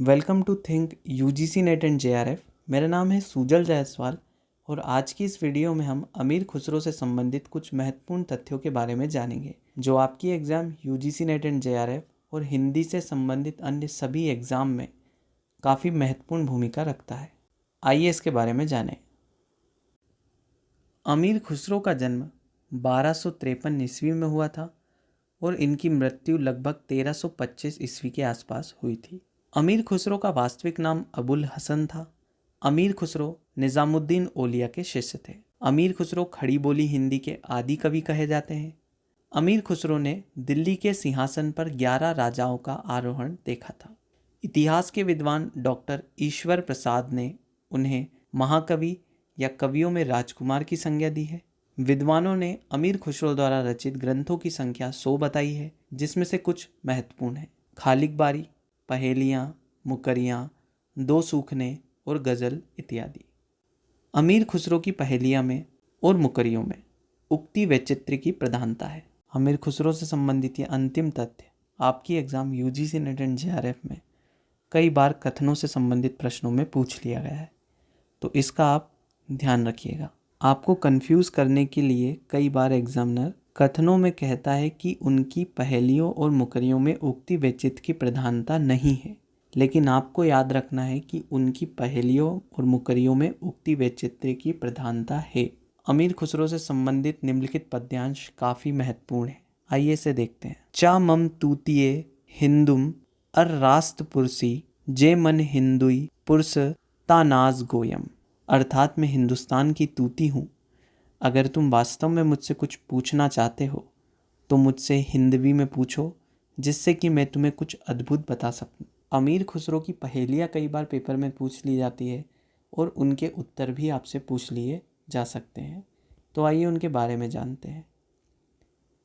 Welcome to think UGC NET and JRF. मेरा नाम है सुजल जायसवाल और आज की इस वीडियो में हम अमीर खुसरो से संबंधित कुछ महत्वपूर्ण तथ्यों के बारे में जानेंगे जो आपकी exam UGC NET and JRF और हिंदी से संबंधित अन्य सभी एग्ज़ाम में काफ़ी महत्वपूर्ण भूमिका रखता है। आइए इसके बारे में जानें। अमीर खुसरो का जन्म 1253 ईस्वी में हुआ था और इनकी मृत्यु लगभग 1325 ईस्वी के आसपास हुई थी। अमीर खुसरो का वास्तविक नाम अबुल हसन था। अमीर खुसरो निज़ामुद्दीन औलिया के शिष्य थे। अमीर खुसरो खड़ी बोली हिंदी के आदि कवि कहे जाते हैं। अमीर खुसरो ने दिल्ली के सिंहासन पर 11 राजाओं का आरोहण देखा था। इतिहास के विद्वान डॉक्टर ईश्वर प्रसाद ने उन्हें महाकवि या कवियों में राजकुमार की संज्ञा दी है। विद्वानों ने अमीर खुसरो द्वारा रचित ग्रंथों की संख्या 100 बताई है, जिसमें से कुछ महत्वपूर्ण है। खालिक बारी, पहेलियाँ, मुकरियाँ, दो सूखने और गज़ल इत्यादि। अमीर खुसरो की पहेलियाँ में और मुकरियों में उक्ति वैचित्र्य की प्रधानता है। अमीर खुसरो से संबंधित ये अंतिम तथ्य आपकी exam UGC NET and JRF में कई बार कथनों से संबंधित प्रश्नों में पूछ लिया गया है, तो इसका आप ध्यान रखिएगा। आपको कंफ्यूज करने के लिए कई बार एग्जामिनर कथनों में कहता है कि उनकी पहेलियों और मुकरियों में उक्ति वैचित्र्य की प्रधानता नहीं है, लेकिन आपको याद रखना है कि उनकी पहेलियों और मुकरियों में उक्ति वैचित्र्य की प्रधानता है। अमीर खुसरो से संबंधित निम्नलिखित पद्यांश काफ़ी महत्वपूर्ण है। आइए इसे देखते हैं। चा मम तूतिये हिंदुम अर रास्त पुरसी जे मन हिंदुई पुरस तानाज गोयम। अर्थात मैं हिंदुस्तान की तूती हूँ, अगर तुम वास्तव में मुझसे कुछ पूछना चाहते हो तो मुझसे हिंदवी में पूछो, जिससे कि मैं तुम्हें कुछ अद्भुत बता सकूं। अमीर खुसरो की पहेलियाँ कई बार पेपर में पूछ ली जाती है और उनके उत्तर भी आपसे पूछ लिए जा सकते हैं, तो आइए उनके बारे में जानते हैं।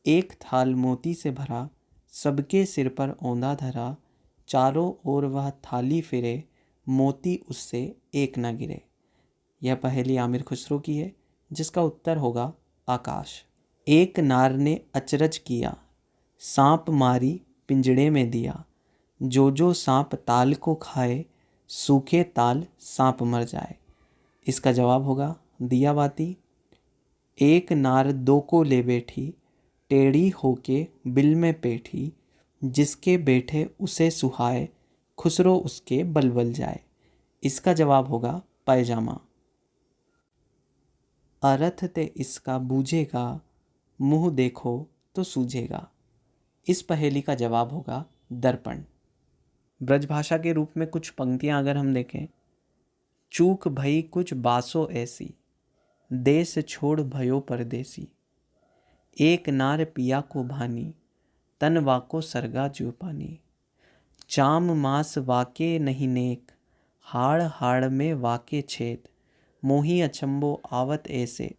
एक थाल मोती से भरा, सबके सिर पर औंधा धरा, चारों ओर वह थाली फिरे, मोती उससे एक न गिरे। यह पहेली आमिर खुसरो की है, जिसका उत्तर होगा आकाश। एक नार ने अचरज किया, सांप मारी पिंजड़े में दिया, जो जो सांप ताल को खाए, सूखे ताल सांप मर जाए। इसका जवाब होगा दिया बाती। एक नार दो को ले बैठी, टेढ़ी होके बिल में बैठी, जिसके बैठे उसे सुहाए, खुसरो उसके बलबल जाए। इसका जवाब होगा पैजामा। अर्थ ते इसका बूझेगा, मुँह देखो तो सूझेगा। इस पहेली का जवाब होगा दर्पण। ब्रजभाषा के रूप में कुछ पंक्तियां अगर हम देखें। चूक भई कुछ बासो ऐसी, देश छोड़ भयो परदेसी। एक नार पिया को भानी, तन वाको सरगा ज्यों पानी। चाम मास वाके नहीं नेक, हाड़ हाड़ में वाके छेद। मोही अचंबो आवत ऐसे,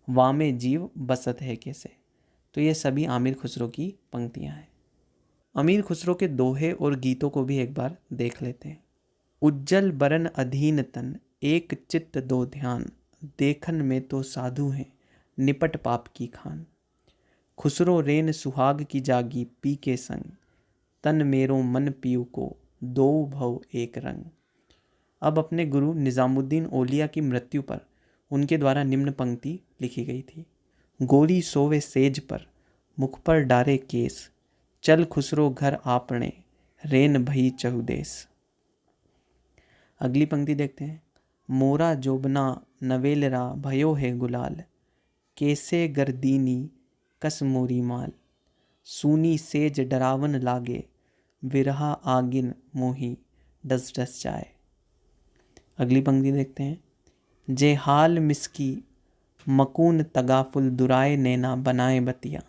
वामे जीव बसत है कैसे। तो ये सभी आमिर खुसरो की पंक्तियां हैं। अमीर खुसरो के दोहे और गीतों को भी एक बार देख लेते हैं। उज्जल बरन अधीन तन, एक चित्त दो ध्यान, देखन में तो साधु हैं, निपट पाप की खान। खुसरो रेन सुहाग की जागी पी के संग, तन मेरो मन पीऊ को, दो भव एक रंग। अब अपने गुरु निज़ामुद्दीन औलिया की मृत्यु पर उनके द्वारा निम्न पंक्ति लिखी गई थी। गोरी सोवे सेज पर, मुख पर डारे केस, चल खुसरो घर आपने, रेन भई चहुदेस। अगली पंक्ति देखते हैं। मोरा जोबना नवेलरा भयो है गुलाल, कैसे गर्दीनी कस मोरी माल। सूनी सेज डरावन लागे, विरहा आगिन मोही डस डस जाए। अगली पंक्ति देखते हैं। जे हाल मिसकी मकून तगाफुल दुराए नैना बनाए बतिया,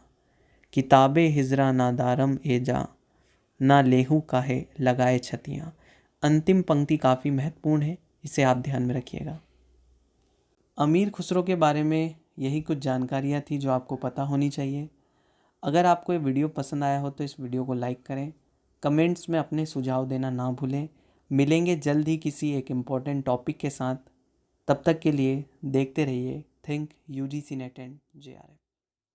किताबे हिजरा ना दारम एजा, ना लेहू काहे लगाए छतियाँ। अंतिम पंक्ति काफ़ी महत्वपूर्ण है, इसे आप ध्यान में रखिएगा। अमीर खुसरो के बारे में यही कुछ जानकारियाँ थी जो आपको पता होनी चाहिए। अगर आपको ये वीडियो पसंद आया हो तो इस वीडियो को लाइक करें, कमेंट्स में अपने सुझाव देना ना भूलें। मिलेंगे जल्द ही किसी एक इम्पॉर्टेंट टॉपिक के साथ। तब तक के लिए देखते रहिए think UGC NET and JRF.